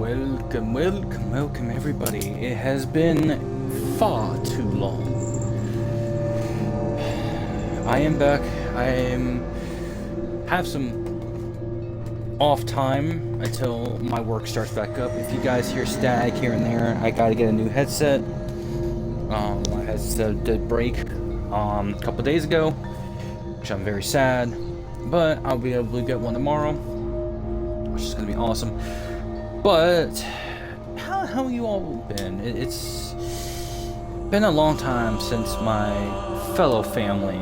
Welcome everybody. It has been far too long. I am back. Have some off time until my work starts back up. If you guys hear static here and there, I gotta get a new headset. My headset did break a couple days ago, which I'm very sad, but I'll be able to get one tomorrow, which is gonna be awesome. But how have you all been? It's been a long time since my fellow family.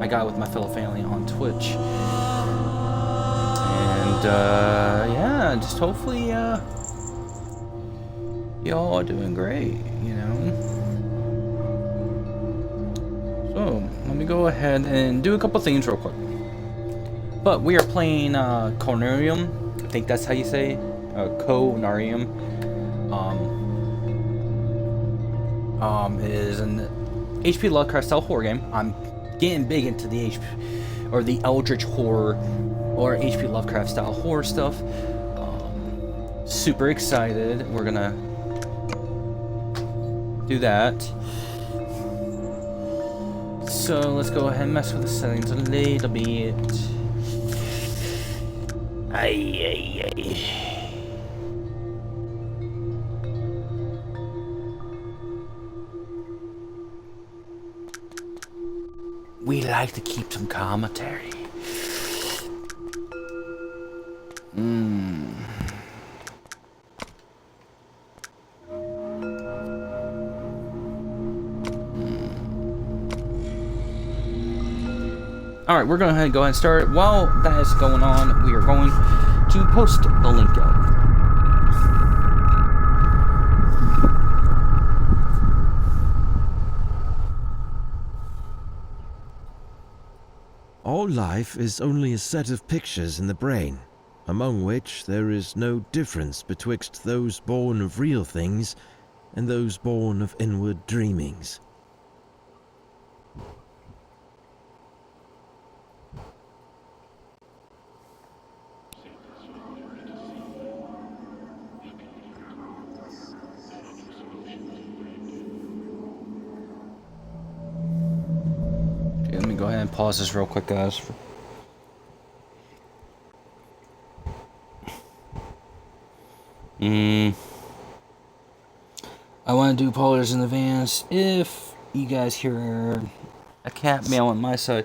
I got with my fellow family on Twitch, and yeah, just hopefully y'all are doing great, you know. So let me go ahead and do a couple things real quick. But we are playing Conarium. I think that's how you say it. Conarium. Is an HP Lovecraft style horror game. I'm getting big into the HP or the Eldritch horror or HP Lovecraft style horror stuff. Super excited. We're gonna do that. So let's go ahead and mess with the settings a little bit. Ay. We like to keep some commentary. Alright, we're going to go ahead and start. While that is going on, we are going to post the link up. All life is only a set of pictures in the brain, among which there is no difference betwixt those born of real things and those born of inward dreamings. Let me go ahead and pause this real quick, guys. I want to do apologies in advance if you guys hear a cat meow on my side.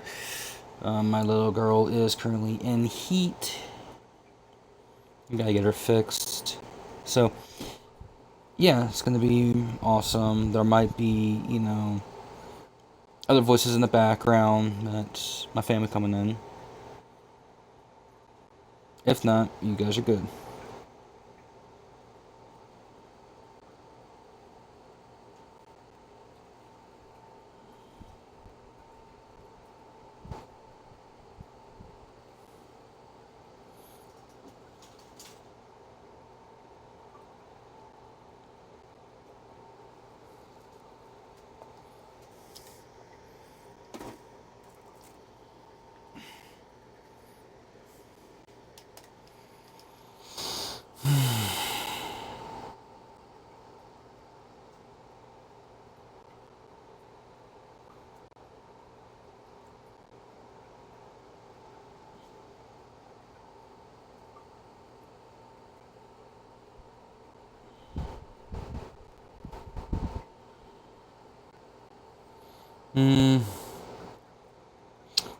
My little girl is currently in heat. I gotta get her fixed. So, yeah, it's gonna be awesome. There might be, you know, other voices in the background. That's my family coming in. If not, you guys are good.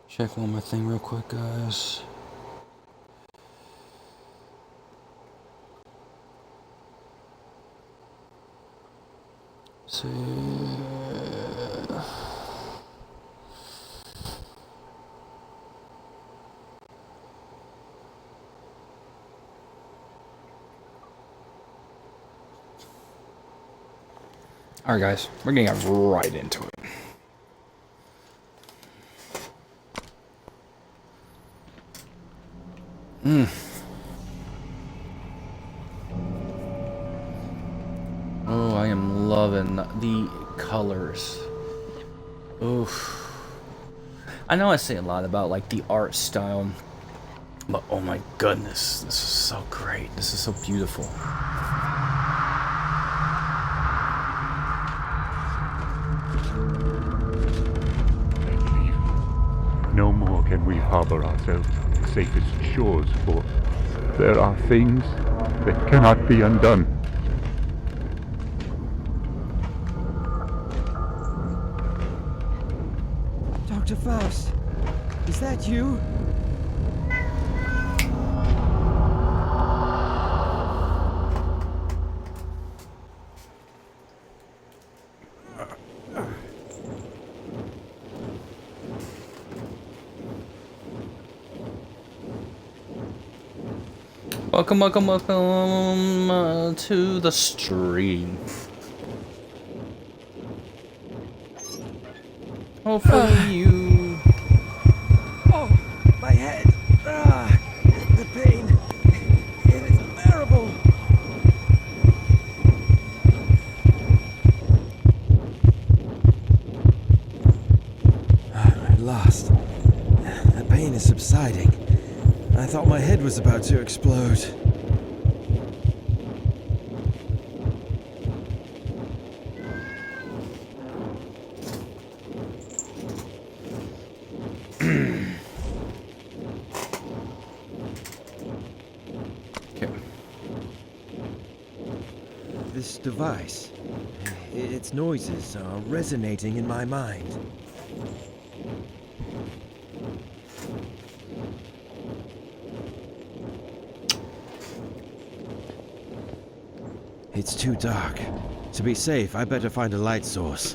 Check one more thing real quick, guys. See. Alright, guys, we're getting right into it. Oh, I am loving the colors. Oof. I know I say a lot about like the art style, but oh my goodness, this is so great. This is so beautiful. can we harbor ourselves on the safest shores, for there are things that cannot be undone. Dr. Faust, is that you? Welcome to the stream. Hopefully you... Oh, my head! The pain! It is unbearable! At last. The pain is subsiding. I thought my head was about to explode. Okay. This device, its noises are resonating in my mind. It's too dark. To be safe, I better find a light source.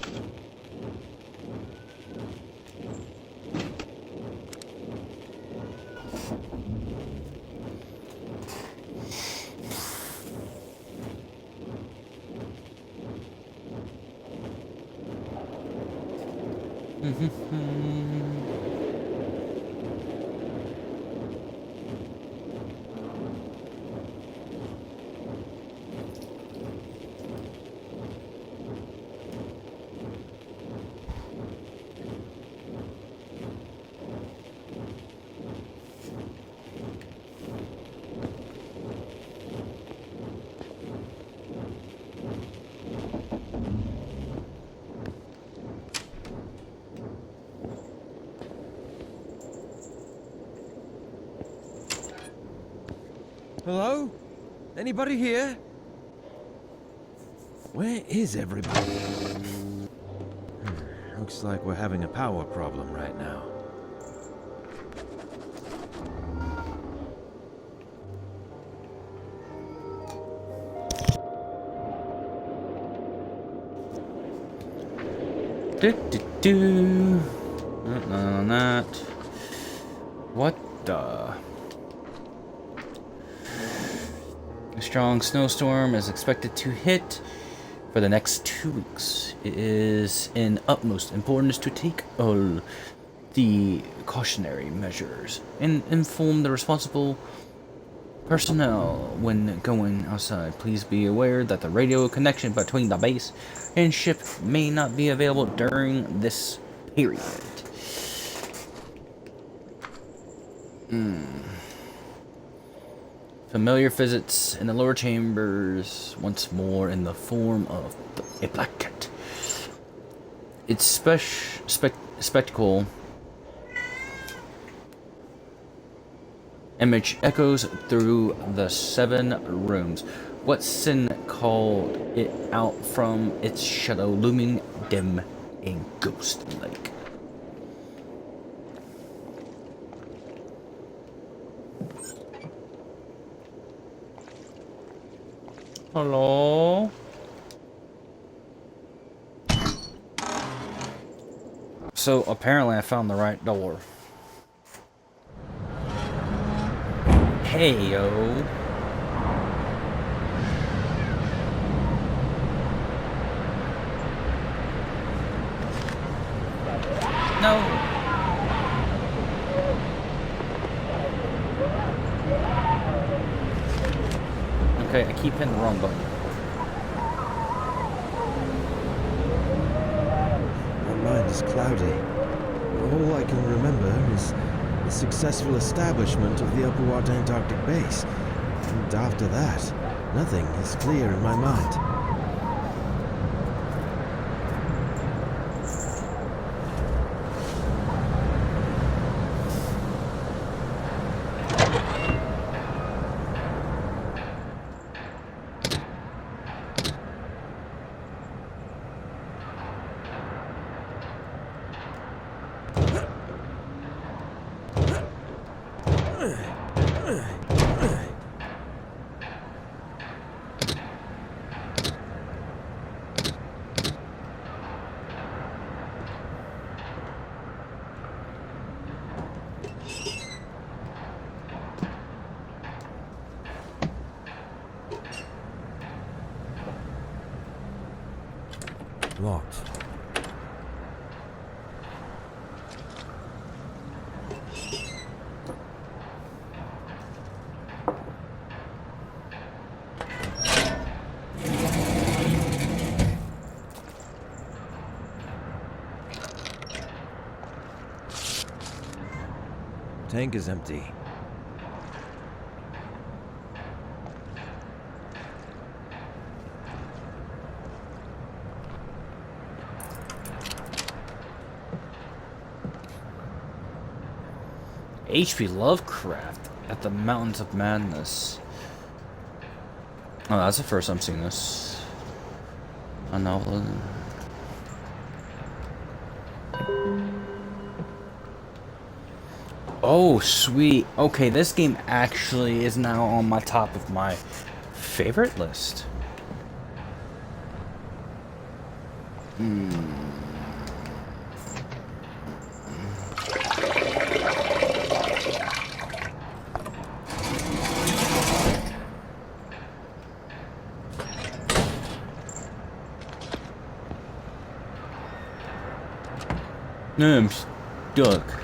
Hello? Anybody here? Where is everybody? Looks like we're having a power problem right now. Nothing on that. What the? A strong snowstorm is expected to hit for the next 2 weeks. It is in utmost importance to take all the cautionary measures and inform the responsible personnel when going outside. Please be aware that the radio connection between the base and ship may not be available during this period. Familiar visits in the lower chambers once more in the form of a black cat. Its spectacle image echoes through the 7 rooms. What sin called it out from its shadow, looming dim and ghost-like? Hello? So apparently I found the right door. Hey, yo. No. Okay, I keep hitting the wrong button. My mind is cloudy. All I can remember is the successful establishment of the Upward Antarctic base. And after that, nothing is clear in my mind. Locked. Tank is empty. H.P. Lovecraft at the Mountains of Madness. Oh, that's the first I'm seeing this. A novel. Oh, sweet. Okay, this game actually is now on my top of my favorite list. No, I'm stuck.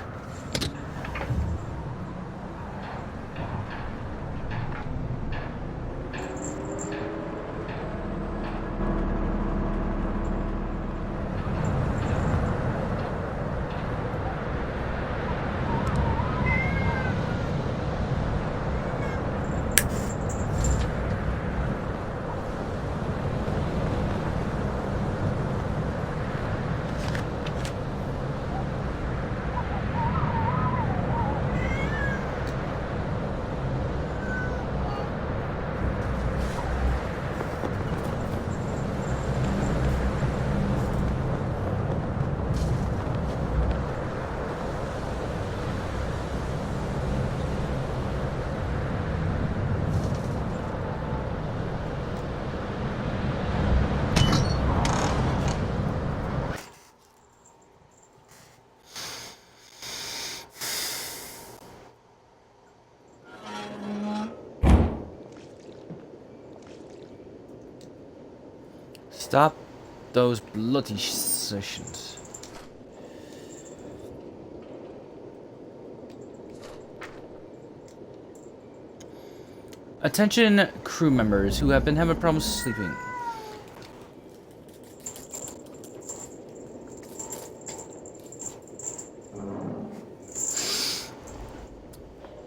Stop those bloody sessions. Attention crew members who have been having problems sleeping.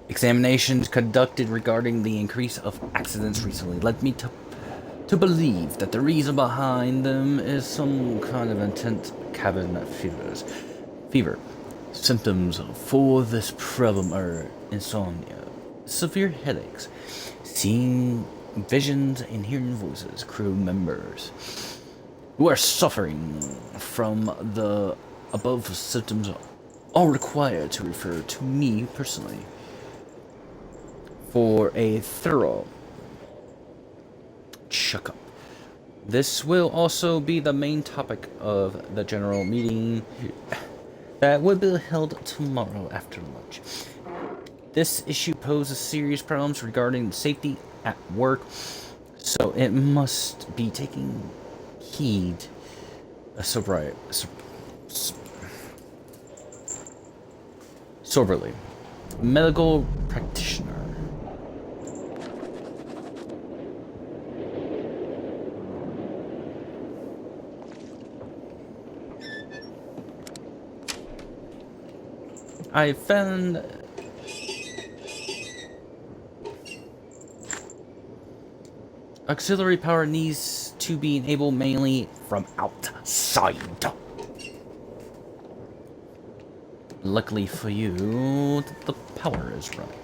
Examinations conducted regarding the increase of accidents recently led me to believe that the reason behind them is some kind of intense cabin fever. Symptoms for this problem are insomnia, severe headaches, seeing visions and hearing voices. Crew members who are suffering from the above symptoms are required to refer to me personally for a thorough checkup. This will also be the main topic of the general meeting that will be held tomorrow after lunch. This issue poses serious problems regarding safety at work, so it must be taken heed soberly. Medical practitioner. I found auxiliary power needs to be enabled mainly from outside. Luckily for you, the power is running.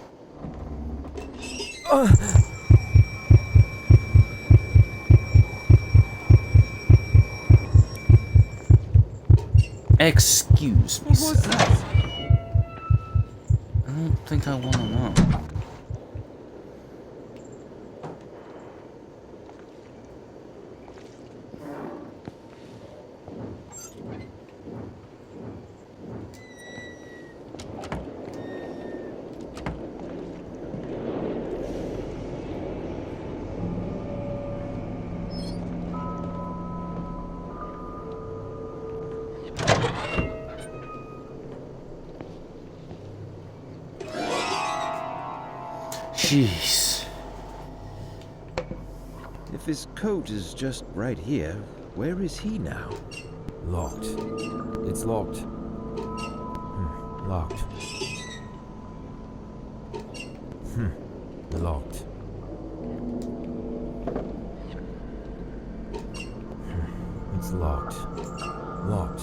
Excuse me, sir. I don't think I want to know. Jeez. If his coat is just right here, where is he now? Locked. It's locked. Locked. Locked. It's locked. Locked.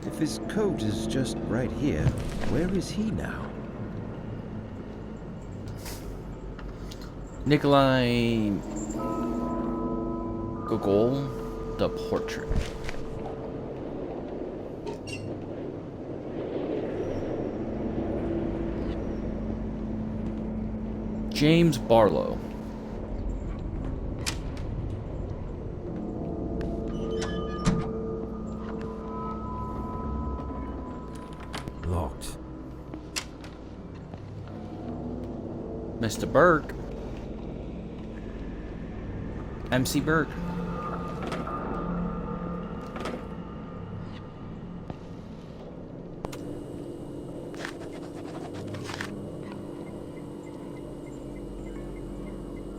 If his coat is just right here, where is he now? Nikolai Gogol, the portrait. James Barlow. Locked. Mr. Burke. MC Burke.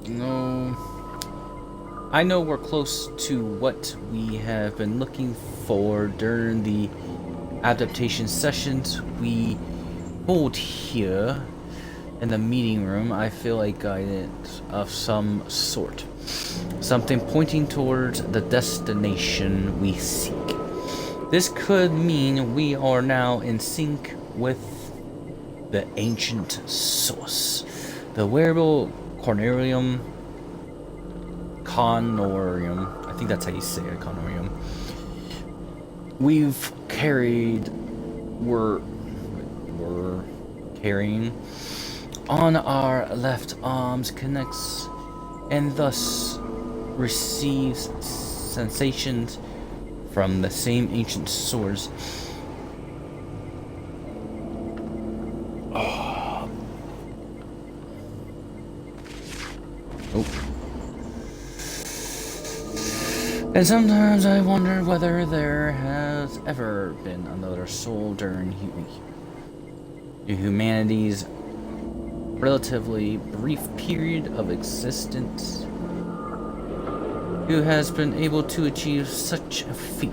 No. I know we're close to what we have been looking for during the adaptation sessions we hold here in the meeting room. I feel like guidance of some sort. Something pointing towards the destination we seek. This could mean we are now in sync with the ancient source. The wearable Conarium. I think that's how you say it, Conarium. We're carrying on our left arms connects and thus receives sensations from the same ancient source. Oh. And sometimes I wonder whether there has ever been another soul during humanity's relatively brief period of existence who has been able to achieve such a feat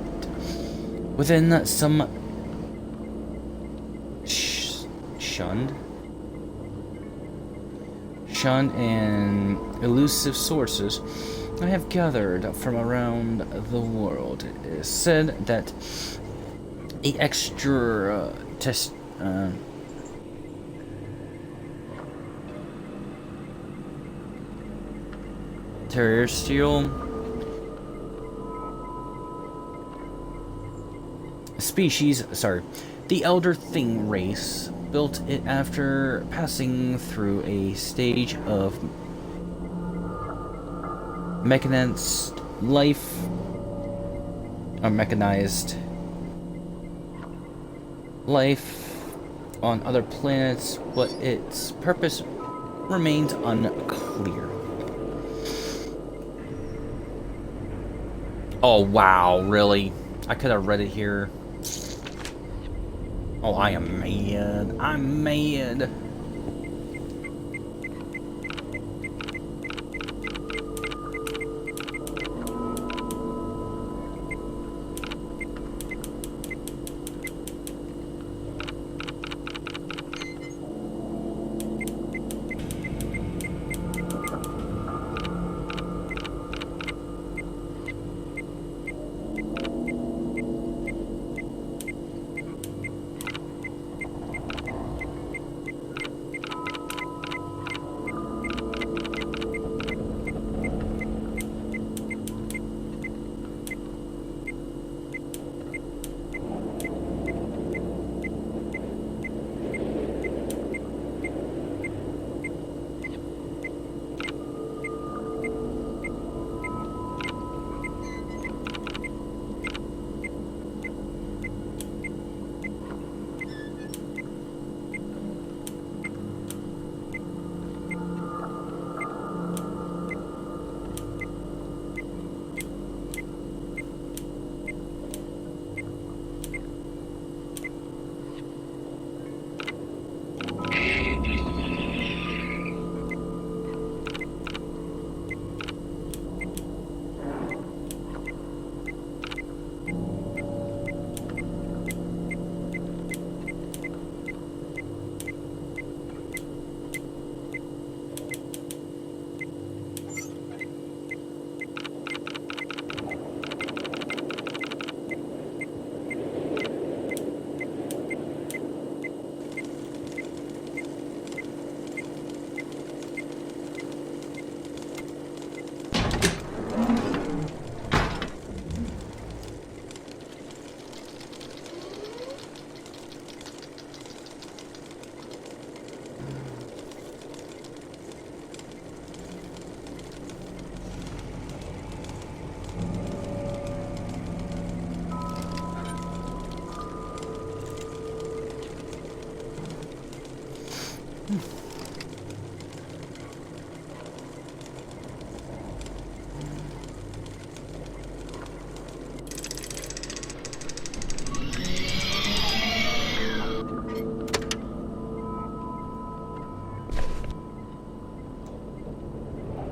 within some shunned and elusive sources I have gathered from around the world. It is said that a extra terrestrial species, the Elder Thing race built it after passing through a stage of mechanized life, or mechanized life on other planets, but its purpose remains unclear. Oh wow, really? I could have read it here. Oh, I am mad. I'm mad.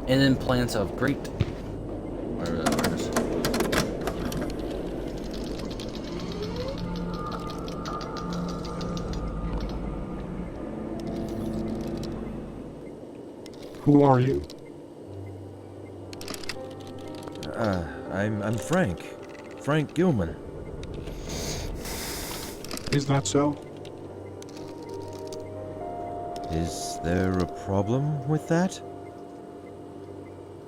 And then plants of great. Where is it? Who are you? I'm Frank. Frank Gilman. Is that so? Is there a problem with that?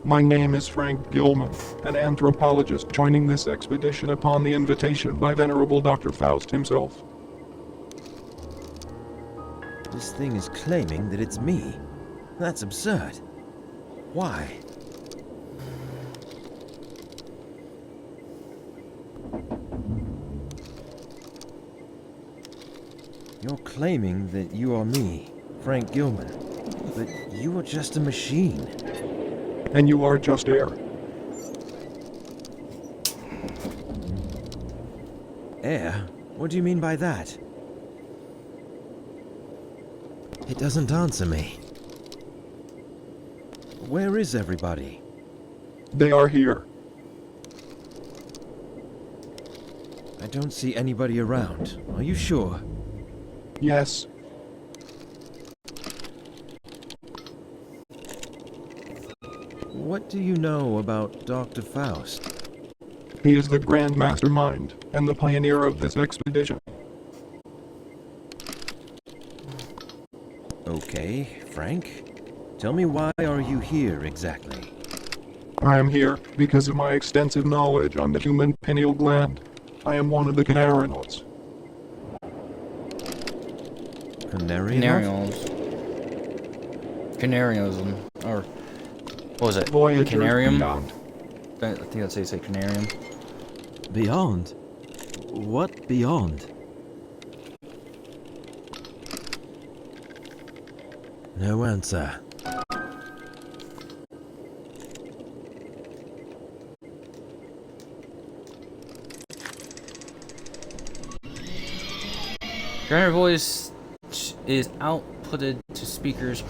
My name is Frank Gilman, an anthropologist joining this expedition upon the invitation by Venerable Dr. Faust himself. This thing is claiming that it's me. That's absurd. Why? You're claiming that you are me, Frank Gilman, but you are just a machine. And you are just air. Air? What do you mean by that? It doesn't answer me. Where is everybody? They are here. I don't see anybody around. Are you sure? Yes. What do you know about Dr. Faust? He is the grand mastermind and the pioneer of this expedition. Okay, Frank. Tell me, why are you here exactly? I am here because of my extensive knowledge on the human pineal gland. I am one of the Canarionauts. Canarionaut? Canarianism. Or, what was it? Voyagers Canarium? beyond. I think that's how you say Canarium. Beyond? What beyond? No answer. Grammar voice is outputted to speakers.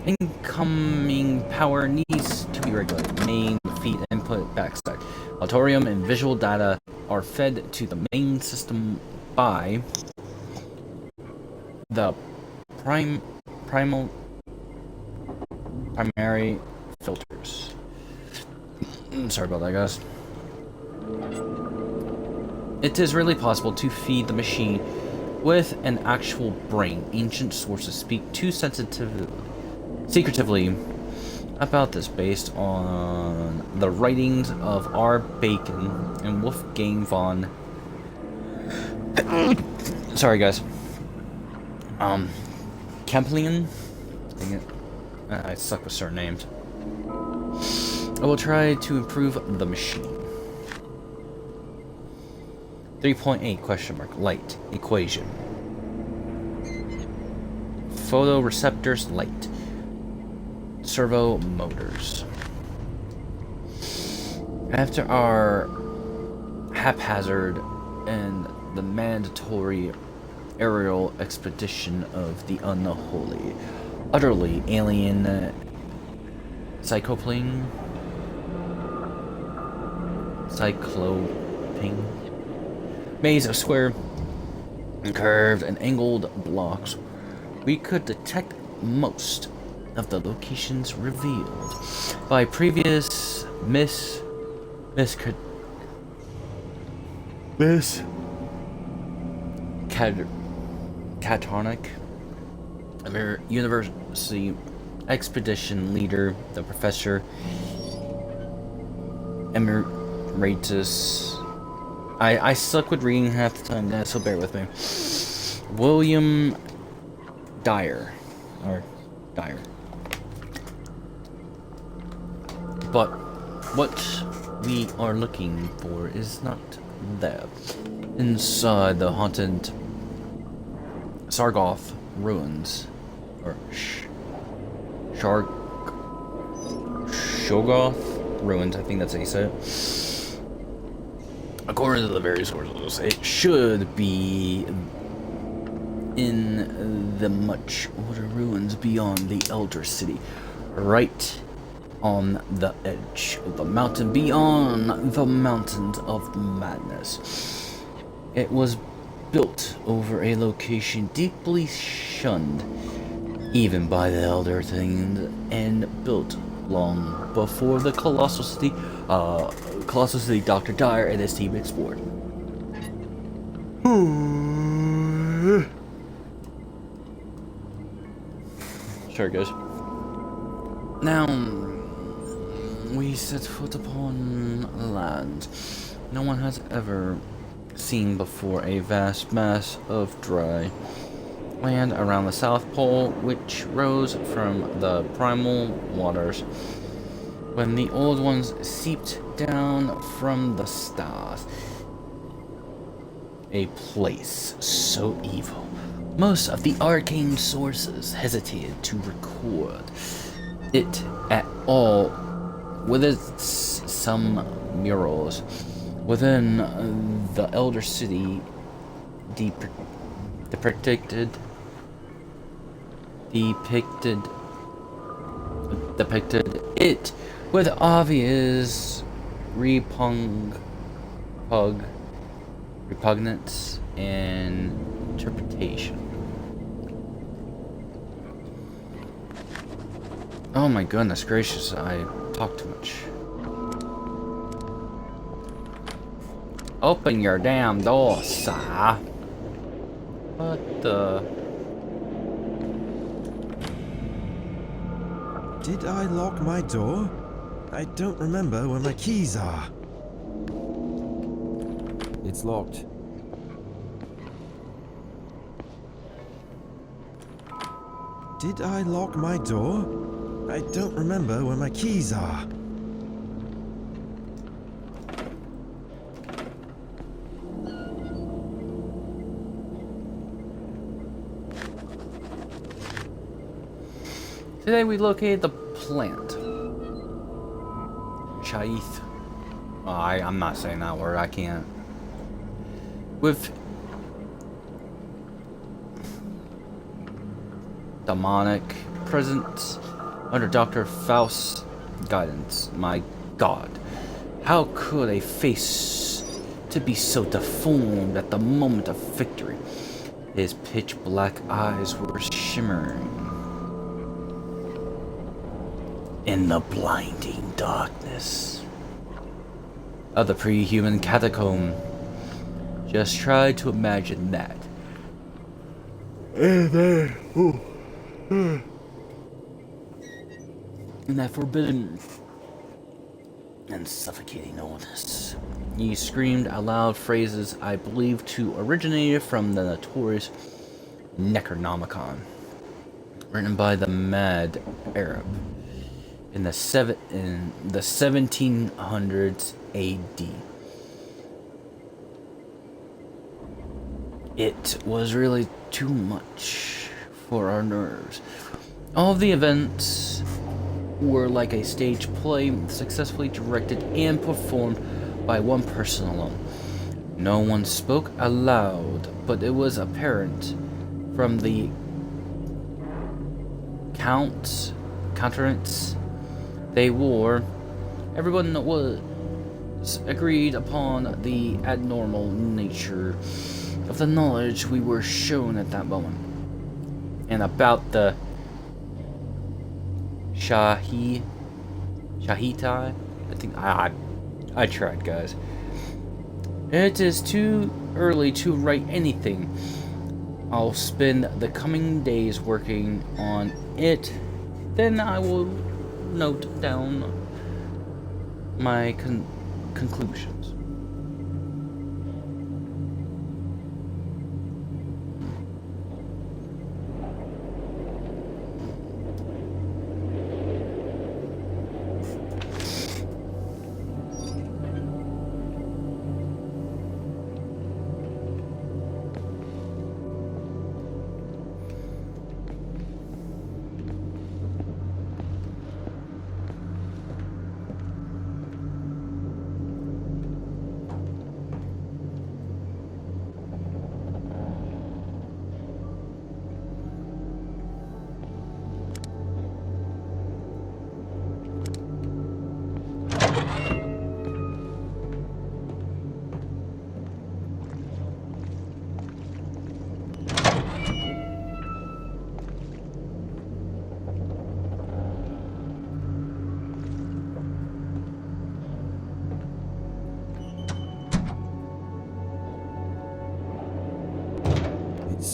Incoming power needs to be regulated. Main feed input backstack. Auditorium and visual data are fed to the main system by the primary filters. Sorry about that, guys. It is really possible to feed the machine with an actual brain. Ancient sources speak too secretively about this based on the writings of R. Bacon and Wolfgang von... Sorry, guys. Kemplian? Dang it. I suck with certain names. I will try to improve the machine. 3.8 question mark light equation. Photoreceptors light. Servo motors. After our haphazard and the mandatory aerial expedition of the unholy, utterly alien cycloping, maze of square, curved, and angled blocks, we could detect most of the locations revealed by previous catatonic university expedition leader, the professor emeritus. I suck with reading half the time, guys, so bear with me. William Dyer. But what we are looking for is not there. Inside the haunted Sargoth ruins or Shoggoth ruins, I think that's how you say it. According to the various sources, it should be in the much older ruins beyond the Elder City, right on the edge of the mountain, beyond the Mountains of Madness. It was built over a location deeply shunned even by the Elder Things, and built long before the Colossal City Dr. Dyer and his team explored. Sure goes. Now, we set foot upon land no one has ever seen before, a vast mass of dry land around the South Pole, which rose from the primal waters when the old ones seeped down from the stars. A place so evil, most of the arcane sources hesitated to record it at all, with its some murals within the Elder City depicted it with obvious repugnance and interpretation. Oh my goodness gracious, I talk too much. Open your damn door, sir. What the? Did I lock my door? I don't remember where my keys are. It's locked. Did I lock my door? I don't remember where my keys are. Today we located the plant. Shaith. Oh, I'm not saying that word, I can't. With demonic presence under Dr. Faust's guidance. My God, how could a face to be so deformed at the moment of victory? His pitch black eyes were shimmering in the blinding darkness of the pre-human catacomb. Just try to imagine that. In that forbidden and suffocating illness. He screamed aloud phrases I believe to originate from the notorious Necronomicon, written by the mad Arab in the 1700s AD. It was really too much for our nerves. All of the events were like a stage play, successfully directed and performed by one person alone. No one spoke aloud, but it was apparent from the countenance they wore. Everyone was agreed upon the abnormal nature of the knowledge we were shown at that moment, and about the Shahita. I think I tried, guys. It is too early to write anything. I'll spend the coming days working on it. Then I will note down my conclusions.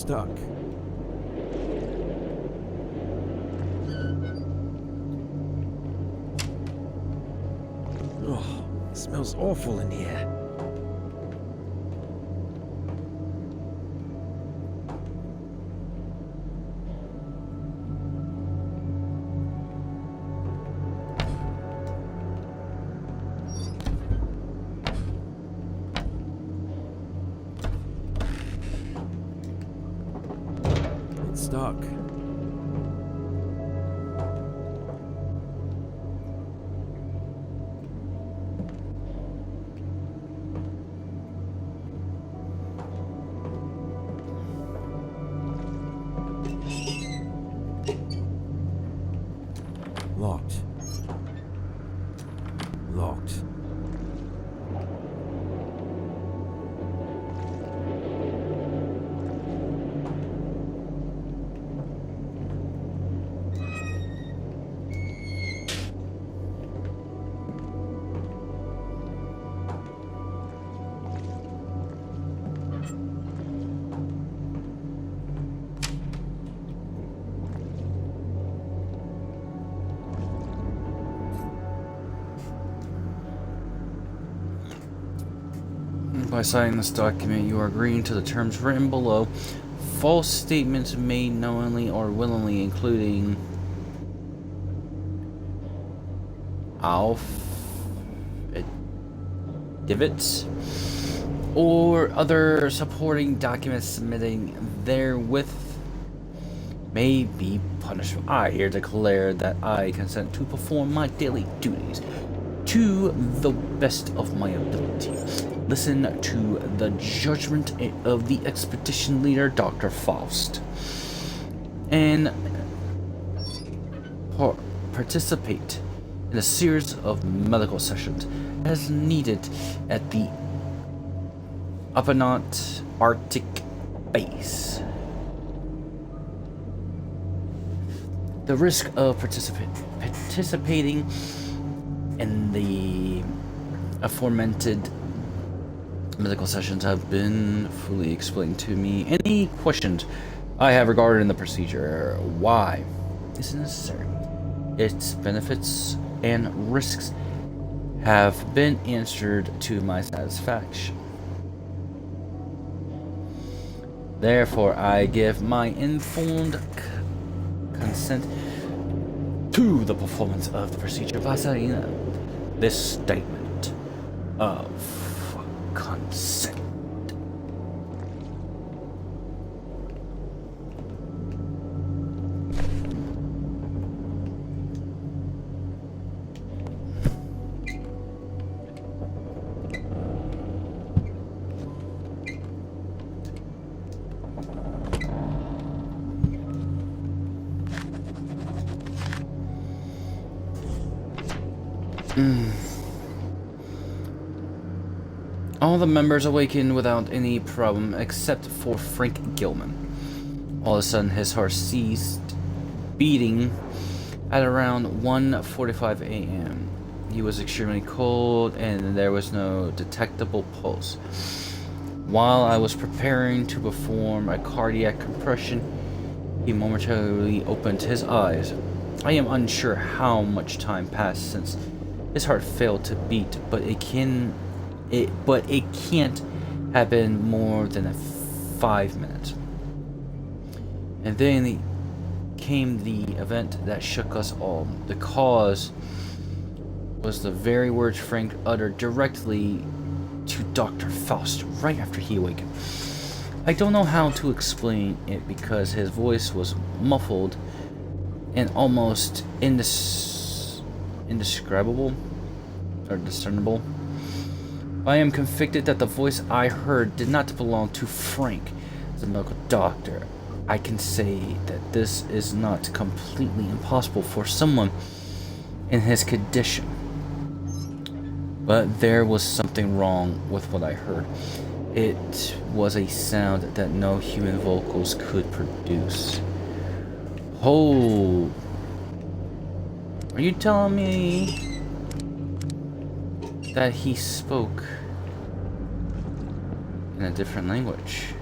stuck. Oh, it smells awful in here. It's stuck. Locked. Locked. By signing this document, you are agreeing to the terms written below. False statements made knowingly or willingly, including affidavits or other supporting documents submitting therewith, may be punished. I here declare that I consent to perform my daily duties to the best of my ability. Listen to the judgment of the expedition leader, Dr. Faust, and participate in a series of medical sessions as needed at the Upernot Arctic base. The risk of participating in the aforementioned medical sessions have been fully explained to me. Any questions I have regarding the procedure, why is it necessary, its benefits and risks have been answered to my satisfaction. Therefore, I give my informed consent to the performance of the procedure by signing this statement of consent. All the members awakened without any problem except for Frank Gilman. All of a sudden his heart ceased beating at around 1:45 a.m. He was extremely cold and there was no detectable pulse. While I was preparing to perform a cardiac compression, he momentarily opened his eyes. I am unsure how much time passed since his heart failed to beat, but it can't have been more than 5 minutes. And then came the event that shook us all. The cause was the very words Frank uttered directly to Dr. Faust right after he awakened. I don't know how to explain it because his voice was muffled and almost indescribable or discernible. I am convicted that the voice I heard did not belong to Frank as a medical doctor. I can say that this is not completely impossible for someone in his condition. But there was something wrong with what I heard. It was a sound that no human vocals could produce. Oh, are you telling me that he spoke in a different language?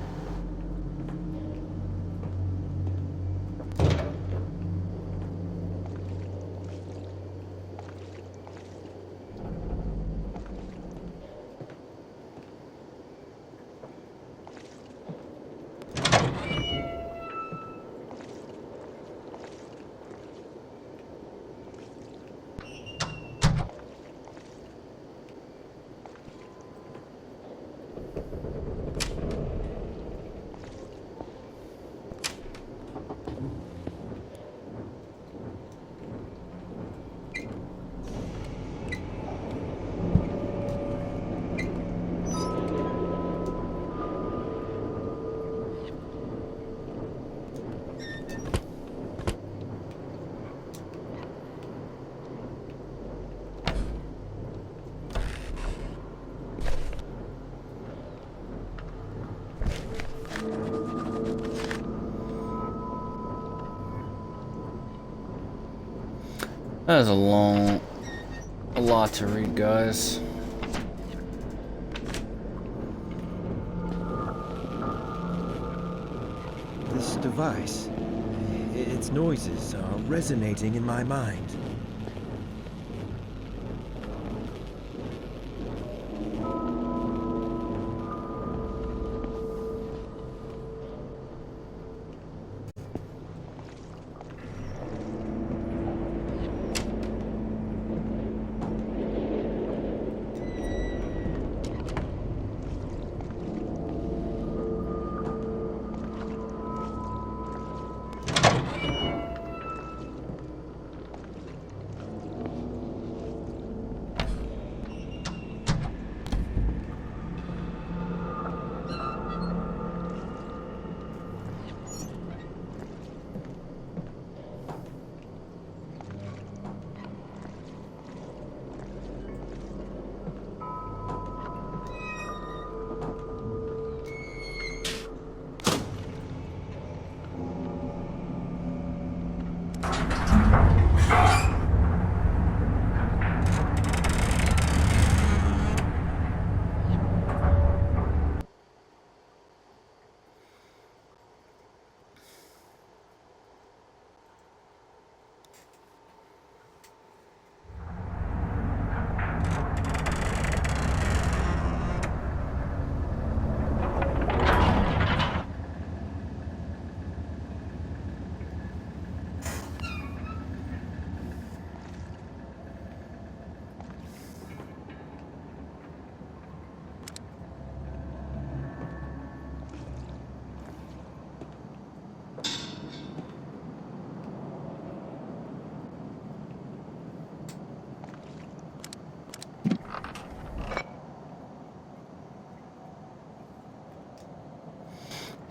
That is a lot to read, guys. This device, its noises are resonating in my mind.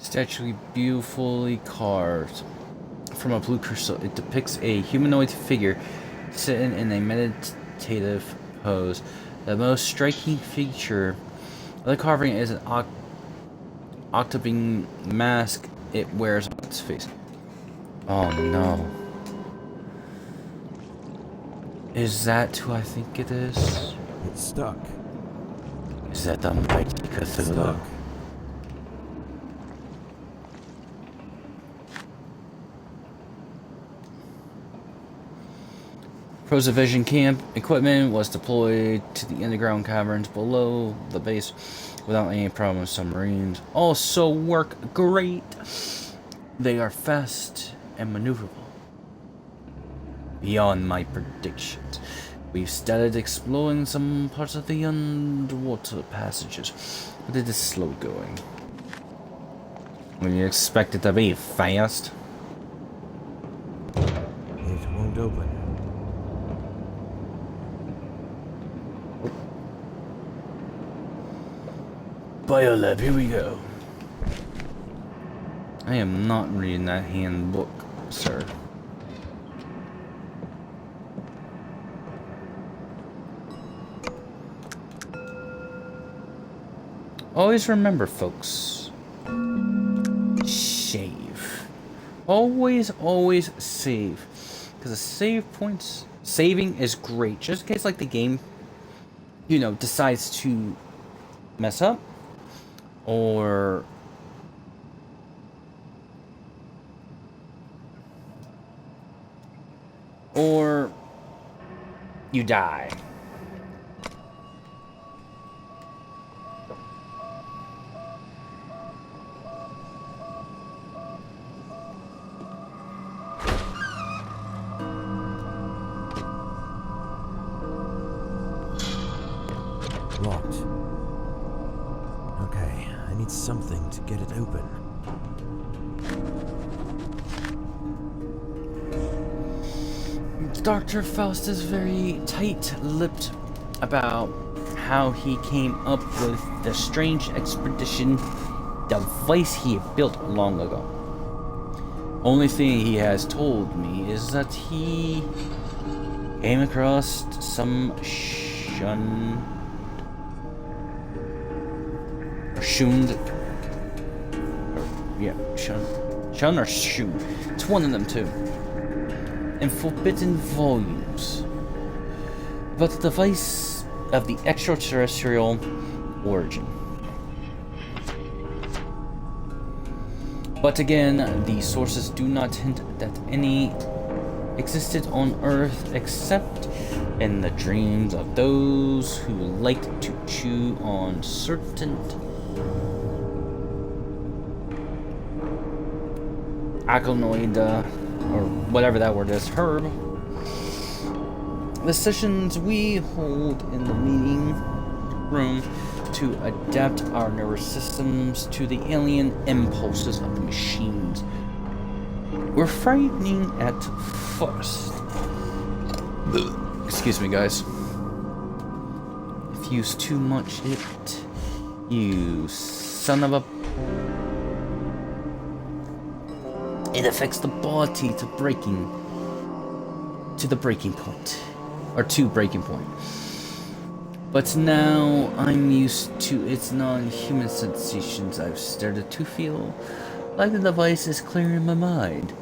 It's actually beautifully carved from a blue crystal. It depicts a humanoid figure sitting in a meditative pose. The most striking feature of the carving is an octabeam mask it wears on its face. Oh no. Is that who I think it is? It's stuck. Is that the mighty Cthulhu? Stuck. Provision camp equipment was deployed to the underground caverns below the base without any problem. Submarines also work great. They are fast and maneuverable. Beyond my predictions. We've started exploring some parts of the underwater passages, but it is slow going. When you expect it to be fast? It won't open. Biolab, here we go. I am not reading that handbook, sir. Always remember, folks. Save. Always save. Because the saving is great. Just in case, like, the game, you know, decides to mess up. Or you die. Locked. Okay, I need something to get it open. Dr. Faust is very tight-lipped about how he came up with the strange expedition device he had built long ago. Only thing he has told me is that he came across some shunned or shun or shoot. It's one of them too. in forbidden volumes about the device of the extraterrestrial origin. But again, the sources do not hint that any existed on Earth except in the dreams of those who liked to chew on certain alkaloid, or whatever that word is, herb. The sessions we hold in the meeting room to adapt our nervous systems to the alien impulses of the machines were frightening at first. Excuse me, guys. If you use too much it, you son of a... It affects the body to the breaking point. Or to breaking point. But now I'm used to its non-human sensations. I've started to feel like the device is clearing my mind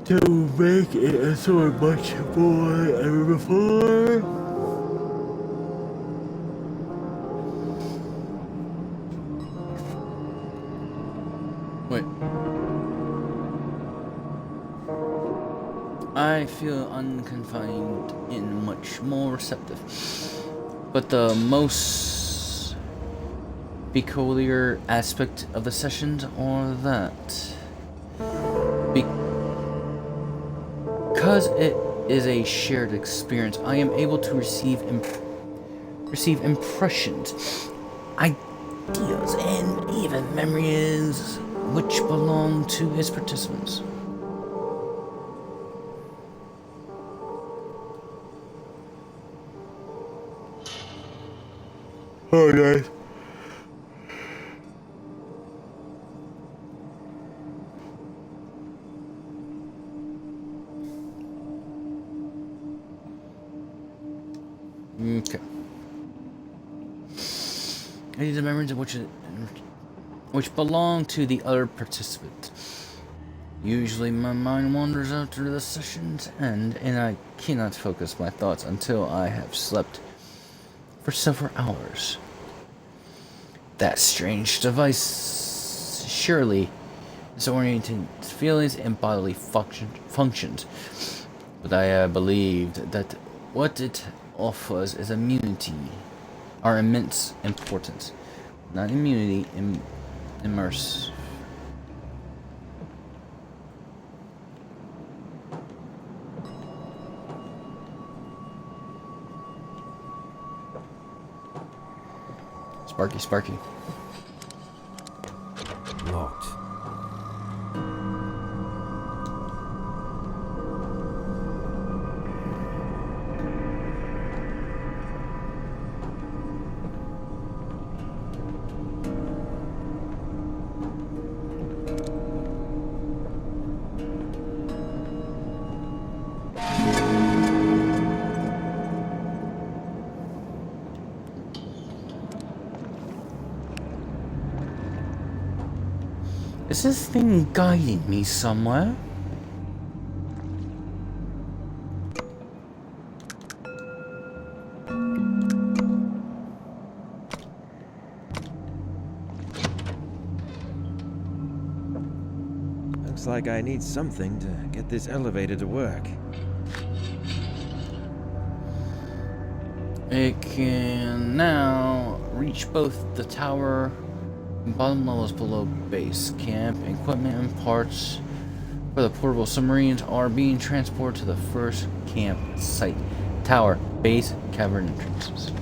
to make it so much more ever before. Wait. I feel unconfined and much more receptive. But the most peculiar aspect of the sessions are that because it is a shared experience, I am able to receive impressions, ideas, and even memories which belong to its participants. Oh, guys. Okay. These are memories of which belong to the other participant. Usually my mind wanders after the session's end, and I cannot focus my thoughts until I have slept for several hours. That strange device surely is oriented feelings and bodily functions, but I believed that what it offers is immunity, or immense importance, not immunity, immerse. Sparky. Locked. Is this thing guiding me somewhere? Looks like I need something to get this elevator to work. It can now reach both the tower and bottom levels below base camp. Equipment and parts for the portable submarines are being transported to the first camp site. Tower, base, cavern entrances.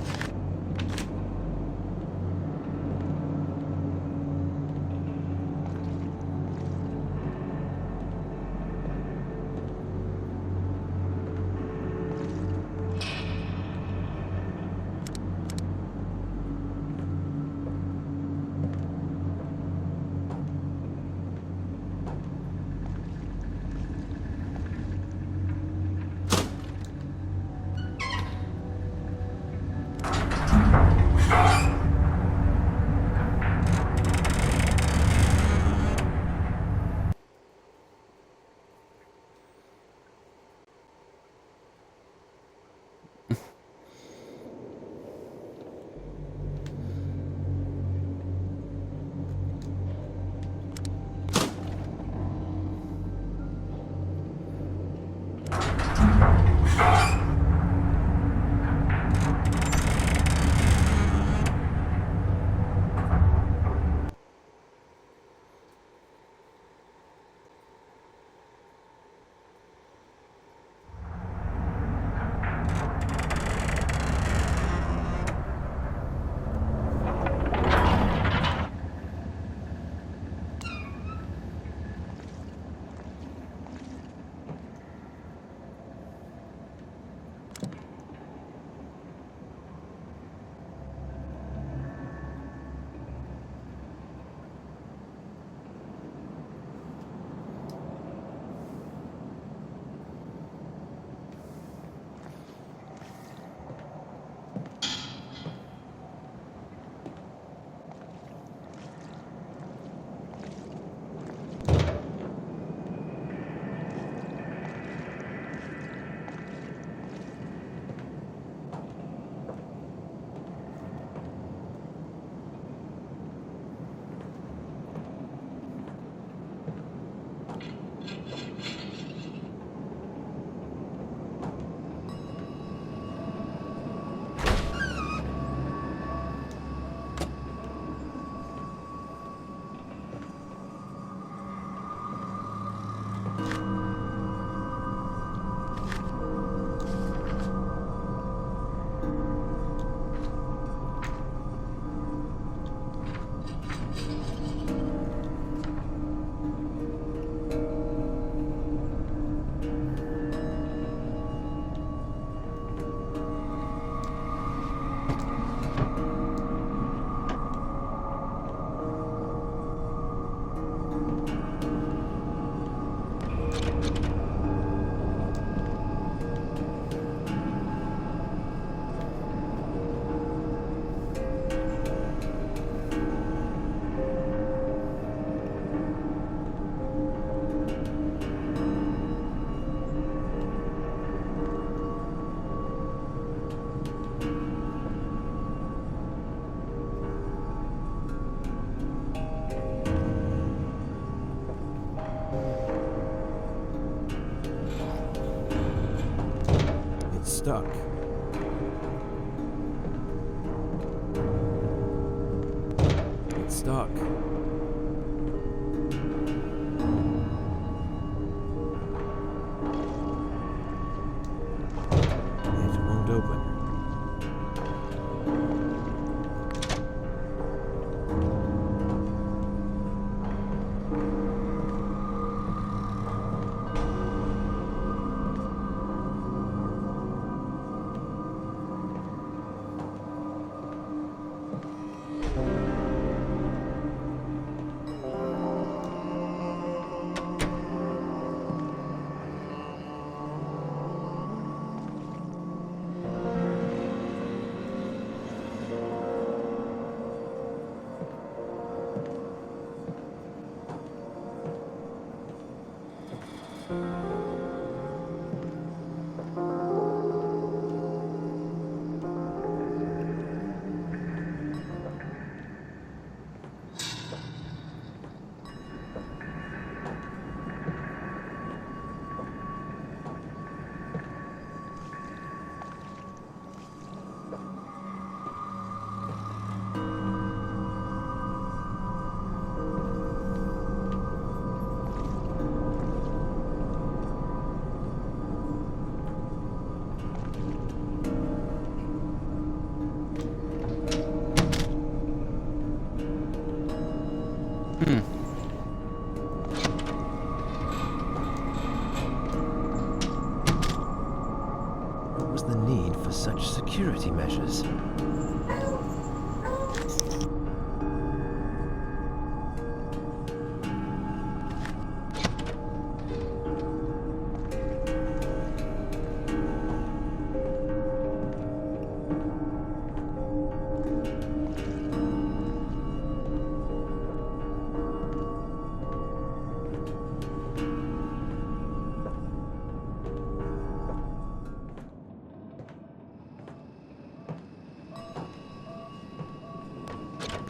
It's stuck. It's stuck. It won't open. What was the need for such security measures?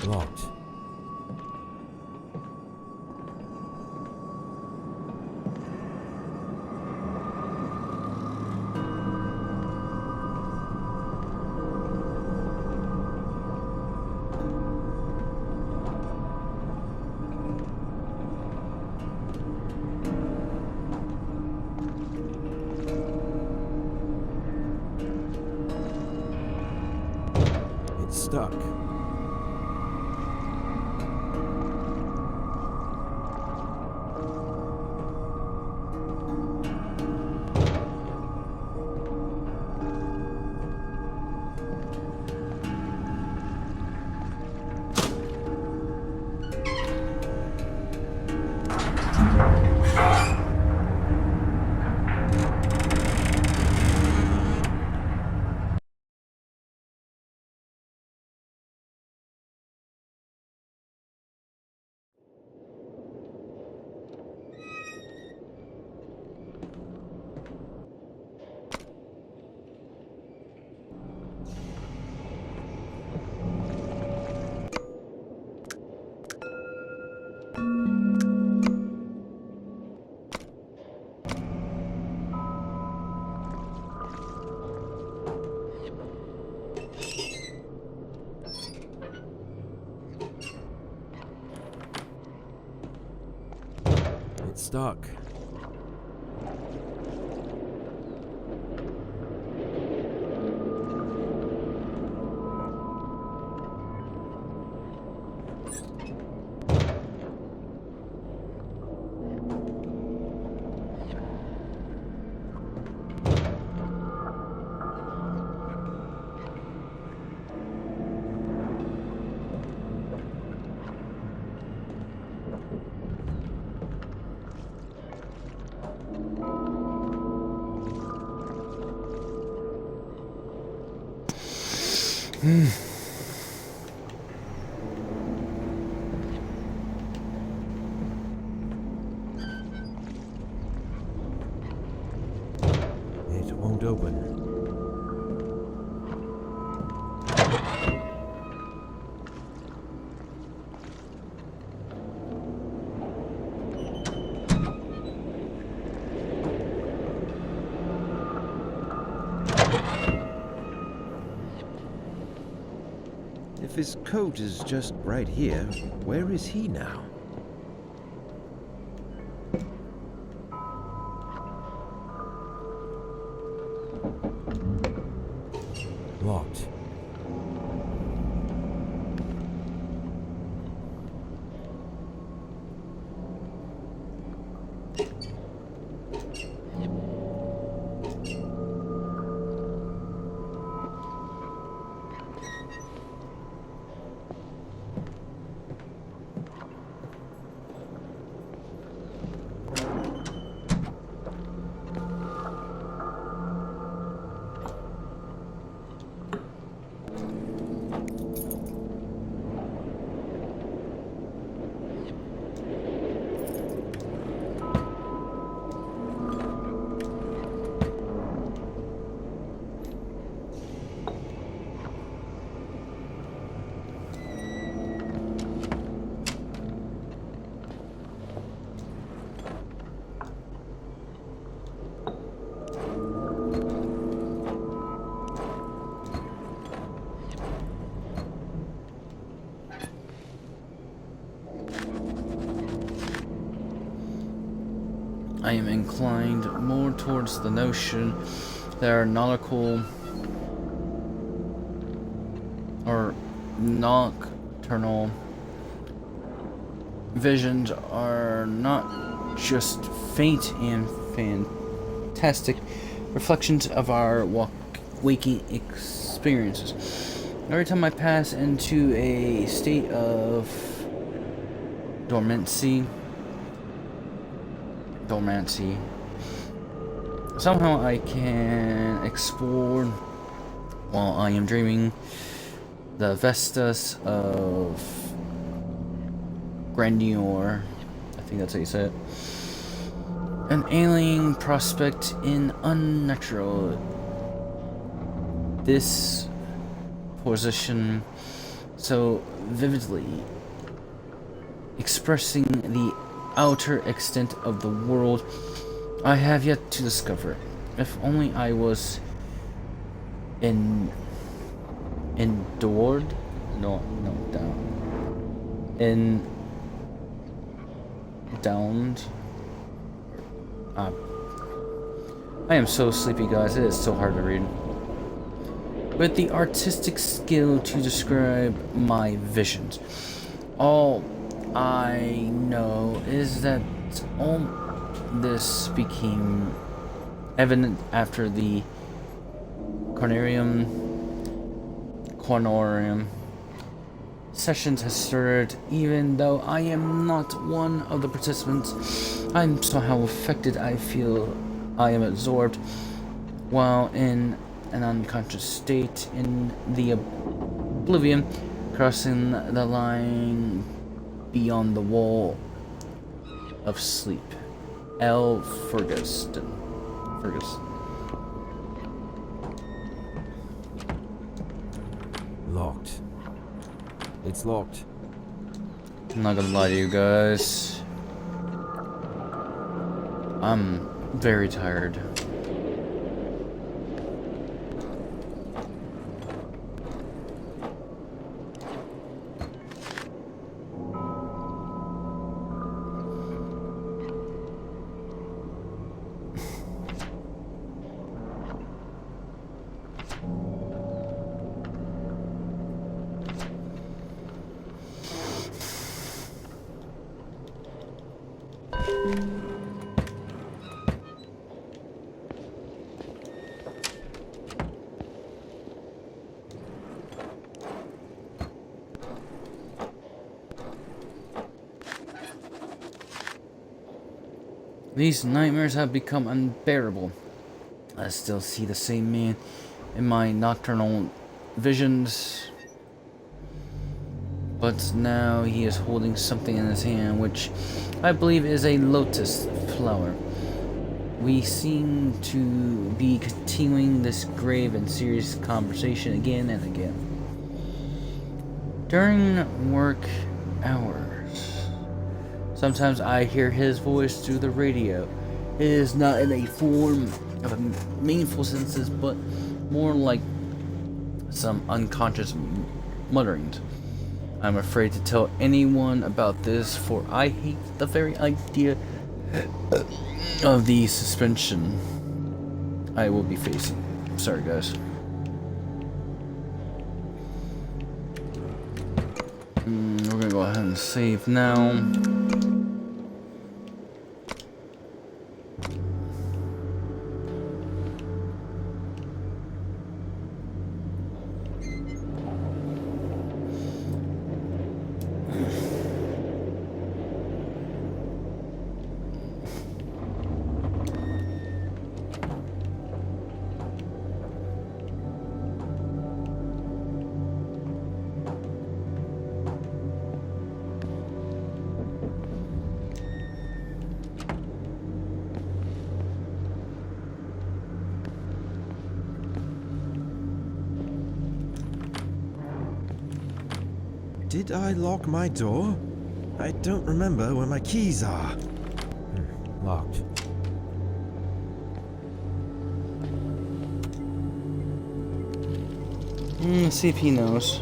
Locked. It's stuck. It's stuck. It won't open. If his coat is just right here, where is he now? Locked. I am inclined more towards the notion that our nautical or nocturnal visions are not just faint and fantastic reflections of our waking experiences. Every time I pass into a state of dormancy, somehow I can explore while I am dreaming the vistas of grandeur. I think that's how you say it. An alien prospect in unnatural disposition, so vividly expressing the outer extent of the world I have yet to discover. If only I was endured? No, down. Downed? I am so sleepy, guys. It is so hard to read. With the artistic skill to describe my visions. All I know is that all this became evident after the Conarium sessions has started. Even though I am not one of the participants, I'm somehow affected. I feel I am absorbed while in an unconscious state in the oblivion, crossing the line beyond the wall of sleep. L. Ferguson. Locked. It's locked. I'm not gonna lie to you guys. I'm very tired. These nightmares have become unbearable. I still see the same man in my nocturnal visions. But now he is holding something in his hand, which I believe is a lotus flower. We seem to be continuing this grave and serious conversation again and again. During work hours, sometimes I hear his voice through the radio. It is not in a form of a meaningful senses, but more like some unconscious mutterings. I'm afraid to tell anyone about this, for I hate the very idea of the suspension I will be facing. Sorry, guys. We're gonna go ahead and save now. Did I lock my door? I don't remember where my keys are. Locked. Let's see if he knows.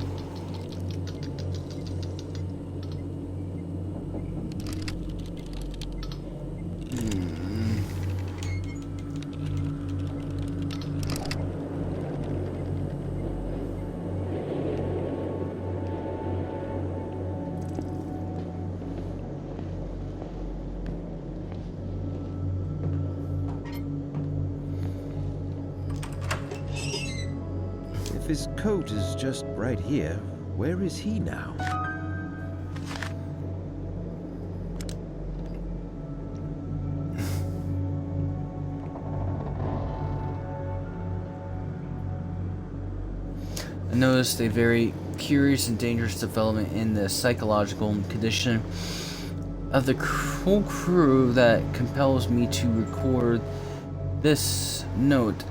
If his coat is just right here, where is he now? I noticed a very curious and dangerous development in the psychological condition of the whole crew that compels me to record this note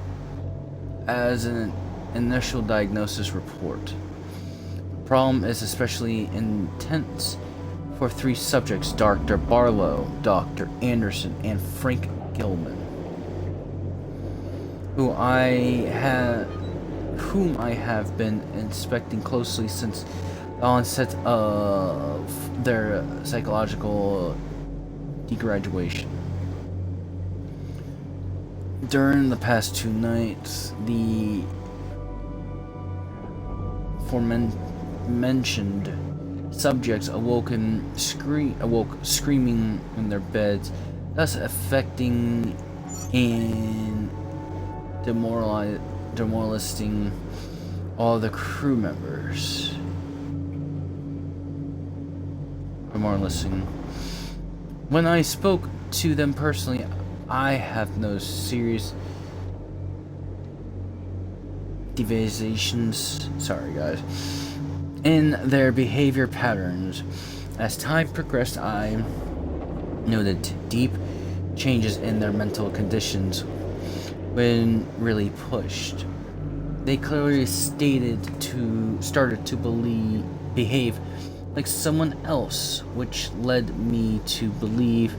as an initial diagnosis report. The problem is especially intense for three subjects: Dr. Barlow, Dr. Anderson, and Frank Gilman, whom I have been inspecting closely since the onset of their psychological degradation. During the past 2 nights, the aforementioned subjects awoke screaming in their beds, thus affecting and demoralizing all the crew members. When I spoke to them personally, I have no serious deviations, sorry guys, in their behavior patterns. As time progressed, I noted deep changes in their mental conditions when really pushed. They clearly started to behave like someone else, which led me to believe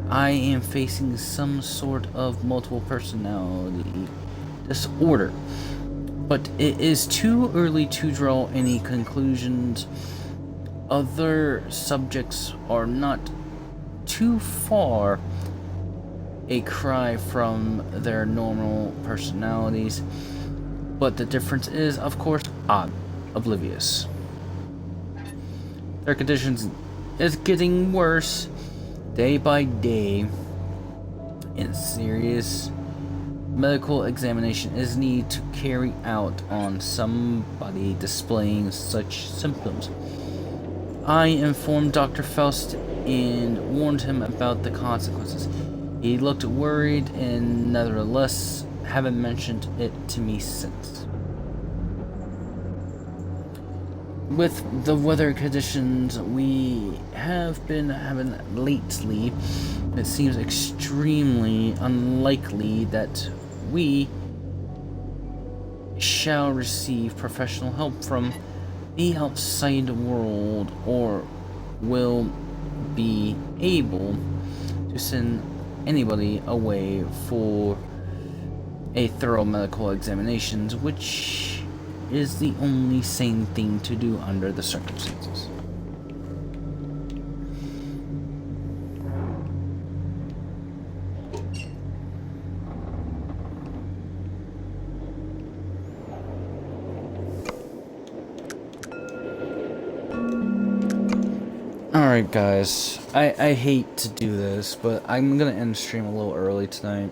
I am facing some sort of multiple personality disorder. But it is too early to draw any conclusions. Other subjects are not too far a cry from their normal personalities, but the difference is, of course, oblivious. Their conditions is getting worse day by day, and serious medical examination is needed to carry out on somebody displaying such symptoms. I informed Dr. Faust and warned him about the consequences. He looked worried and nevertheless haven't mentioned it to me since. with the weather conditions we have been having lately, it seems extremely unlikely that we shall receive professional help from the outside world, or will be able to send anybody away for a thorough medical examinations, which is the only sane thing to do under the circumstances. Alright guys, I hate to do this, but I'm gonna end the stream a little early tonight.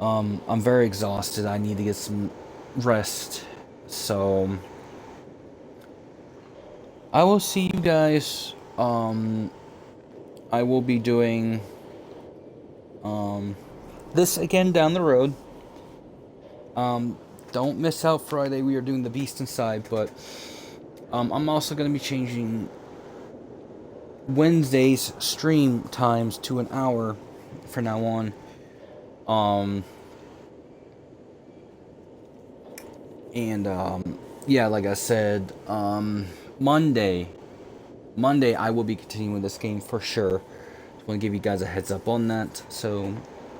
I'm very exhausted. I need to get some rest. So I will see you guys. I will be doing this again down the road. Don't miss out Friday. We are doing the Beast Inside, but I'm also going to be changing Wednesday's stream times to an hour for now on. Yeah, like I said, Monday I will be continuing with this game for sure. Just want to give you guys a heads up on that. So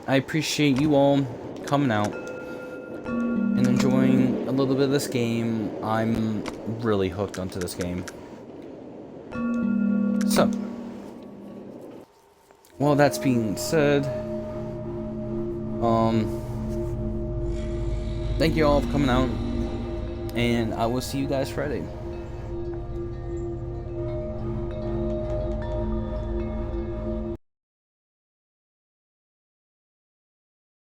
I appreciate you all coming out and enjoying a little bit of this game. I'm really hooked onto this game. So, well, that's being said, thank you all for coming out, and I will see you guys Friday.